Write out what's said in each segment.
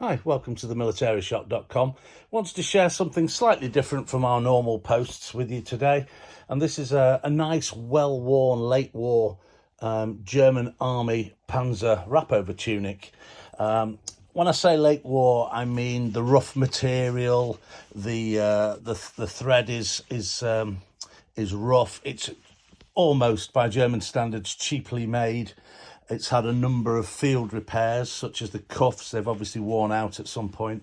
Hi, welcome to the militaryshop.com. Wanted to share something slightly different from our normal posts with you today. And this is a nice, well-worn, late-war German Army Panzer Wrapover Tunic. When I say late war, I mean the rough material, the thread is rough. It's almost, by German standards, cheaply made. It's had a number of field repairs, such as the cuffs. They've obviously worn out at some point.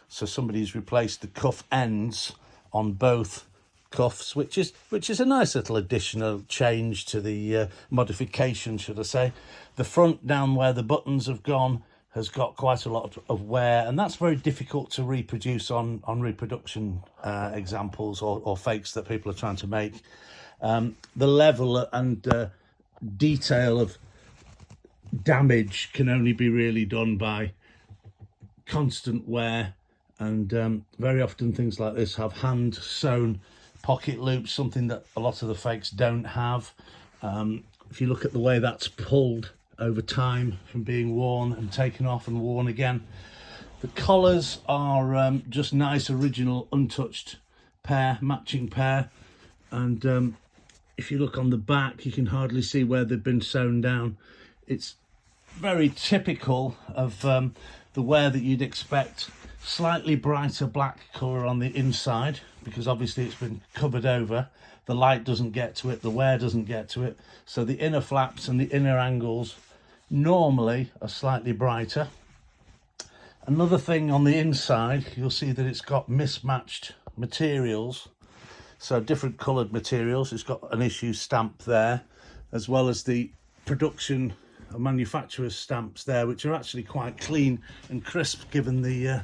So somebody's replaced the cuff ends on both cuffs, which is a nice little additional change to the modification, should I say. The front, down where the buttons have gone, has got quite a lot of wear, and that's very difficult to reproduce on reproduction examples or fakes that people are trying to make. The level and detail of damage can only be really done by constant wear, and very often things like this have hand sewn pocket loops, something that a lot of the fakes don't have. If you look at the way that's pulled over time from being worn and taken off and worn again, the collars are just nice, original, untouched matching pair, and if you look on the back, you can hardly see where they've been sewn down. It's very typical of the wear that you'd expect. Slightly brighter black colour on the inside, because obviously it's been covered over. The light doesn't get to it, the wear doesn't get to it, so the inner flaps and the inner angles normally are slightly brighter. Another thing on the inside, you'll see that it's got mismatched materials, so different coloured materials. It's got an issue stamp there, as well as the production manufacturer's stamps there, which are actually quite clean and crisp given the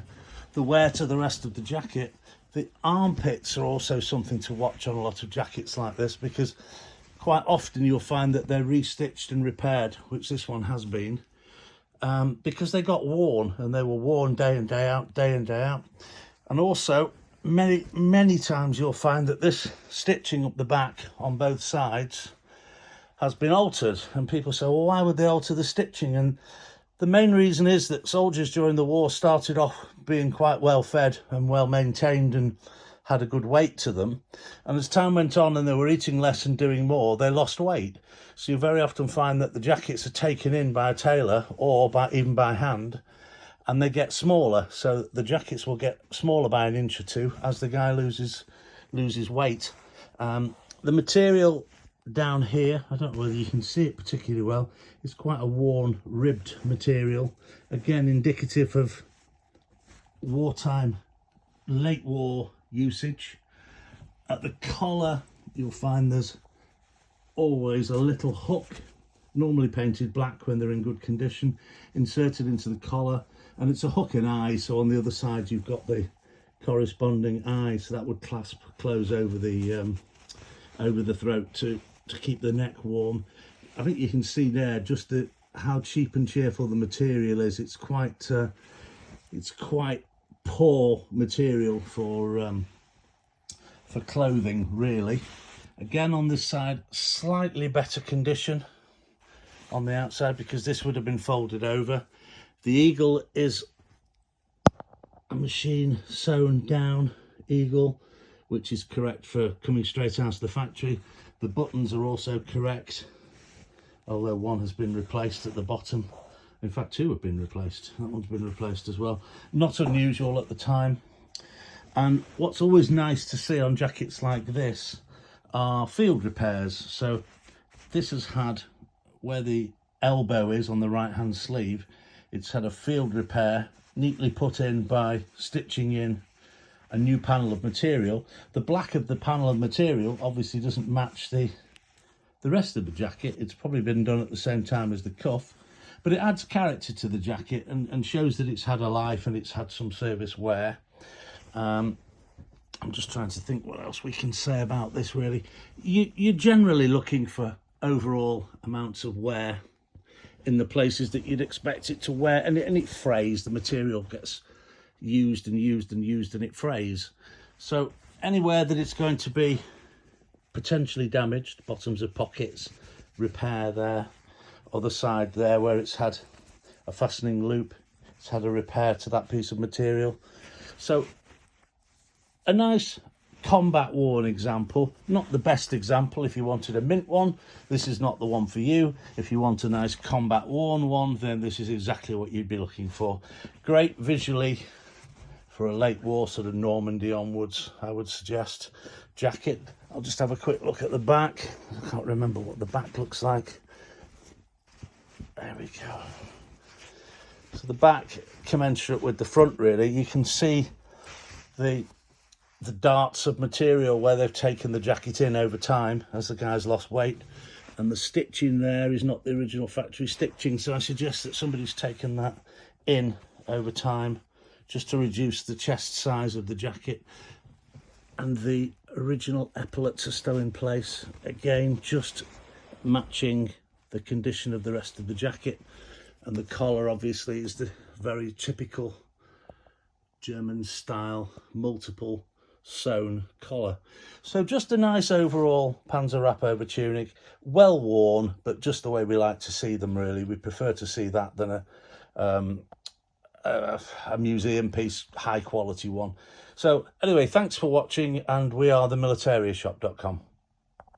wear to the rest of the jacket. The armpits are also something to watch on a lot of jackets like this, because quite often you'll find that they're restitched and repaired, which this one has been, because they got worn, and they were worn day in, day out, day in, day out. And also many times you'll find that this stitching up the back on both sides has been altered, and people say, well, why would they alter the stitching? And the main reason is that soldiers during the war started off being quite well fed and well maintained and had a good weight to them, and as time went on and they were eating less and doing more, they lost weight. So you very often find that the jackets are taken in by a tailor or even by hand, and they get smaller, so the jackets will get smaller by an inch or two as the guy loses weight. The material down here, I don't know whether you can see it particularly well, it's quite a worn, ribbed material, again indicative of wartime, late war usage. At the collar you'll find there's always a little hook, normally painted black when they're in good condition, inserted into the collar, and it's a hook and eye, so on the other side you've got the corresponding eye, so that would close over the throat to keep the neck warm. I think you can see there just how cheap and cheerful the material is. It's quite poor material for clothing, really. Again, on this side, slightly better condition on the outside, because this would have been folded over. The eagle is a machine sewn down eagle, which is correct for coming straight out of the factory. The buttons are also correct, although one has been replaced at the bottom. In fact, two have been replaced. That one's been replaced as well. Not unusual at the time. And what's always nice to see on jackets like this are field repairs. So this has had, where the elbow is on the right hand sleeve, it's had a field repair neatly put in by stitching in a new panel of material. The black of the panel of material obviously doesn't match the rest of the jacket. It's probably been done at the same time as the cuff, but it adds character to the jacket and shows that it's had a life and it's had some service wear. I'm just trying to think what else we can say about this, really. You're generally looking for overall amounts of wear in the places that you'd expect it to wear, and it frays. The material gets used and used and used, and it frays. So anywhere that it's going to be potentially damaged, bottoms of pockets, repair there, other side there where it's had a fastening loop It's had a repair to that piece of material. So a nice combat worn example, not the best example. If you wanted a mint one, this is not the one for you. If you want a nice combat worn one, then this is exactly what you'd be looking for. Great visually for a late war, sort of Normandy onwards, I would suggest. Jacket, I'll just have a quick look at the back. I can't remember what the back looks like. There we go. So the back commensurate with the front, really. You can see the darts of material where they've taken the jacket in over time as the guy's lost weight, and the stitching there is not the original factory stitching, so I suggest that somebody's taken that in over time just to reduce the chest size of the jacket. And the original epaulets are still in place, again just matching the condition of the rest of the jacket. And the collar obviously is the very typical German style multiple sewn collar. So just a nice overall Panzer Wrapover tunic, well worn, but just the way we like to see them, really. We prefer to see that than a museum piece, high quality one. So anyway, thanks for watching, and we are themilitariashop.com.